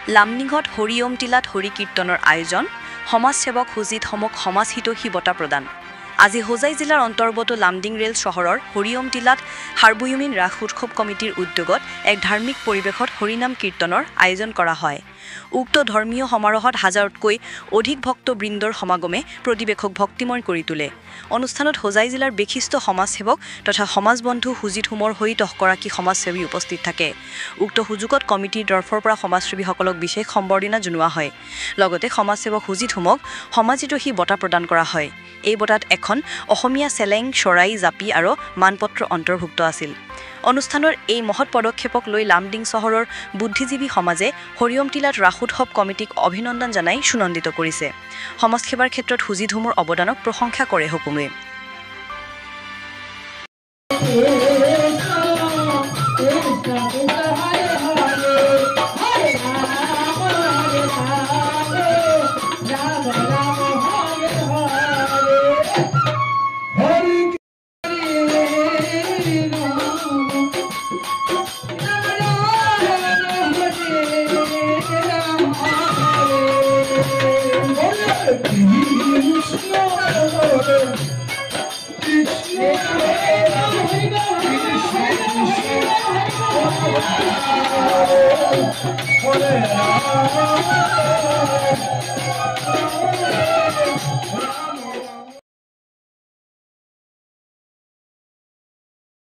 লামডিঙত হৰিওম টিলাত হৰি কীৰ্তনৰ আয়োজন সমাজসেৱক সুজিত সমক সমাজ হিতৈষী বঁটা প্ৰদান আজি হোজাই জিলাৰ অন্তৰ্গত লামডিং ৰেল চহৰৰ হৰিওম টিলাত হাৰবুয়ুমিন ৰাস উৎসৱ কমিটিৰ উদ্যোগত এক ধাৰ্মিক পৰিৱেশত হৰিনাম কীৰ্তনৰ আয়োজন কৰা হয় উক্ত ধৰ্মীয় সমাৰোহত হাজাৰতকৈ অধিক ভক্তবৃন্দৰ সমাগমে প্ৰতিবেশক ভক্তিময় কৰি তোলে অনুষ্ঠানত হোজাই জিলাৰ বিশিষ্ট সমাজসেৱক তথা সমাজবন্ধু সুজিত হুমৰ সহিত 10 গৰাকী সমাজসেৱী উপস্থিত থাকে উক্ত সুযোগত কমিটিৰ তৰফৰ পৰা সমাজসেৱীসকলক বিশেষ সম্বৰ্ধনা জনোৱা হয় লগতে সমাজসেৱক সুজিত হুমক সমাজিতহি বঁটা প্ৰদান কৰা হয় এই বঁটাত এখন অসমীয়া চেলেং চৰাই জাপি আৰু মানপত্ৰ অন্তৰ্ভুক্ত আছিল অনুষ্ঠানৰ এই মহৎ পদক্ষেপক লৈ লামডিং চহৰৰ বুদ্ধিজীৱী সমাজে হৰিওম টিলাত ৰাস উৎসৱ কমিটিক অভিনন্দন জনাই সুনন্দিত কৰিছে সমাজসেৱাৰ ক্ষেত্ৰত সুজিত হুমৰ অৱদানক প্ৰশংসা কৰে হুকুমে Hare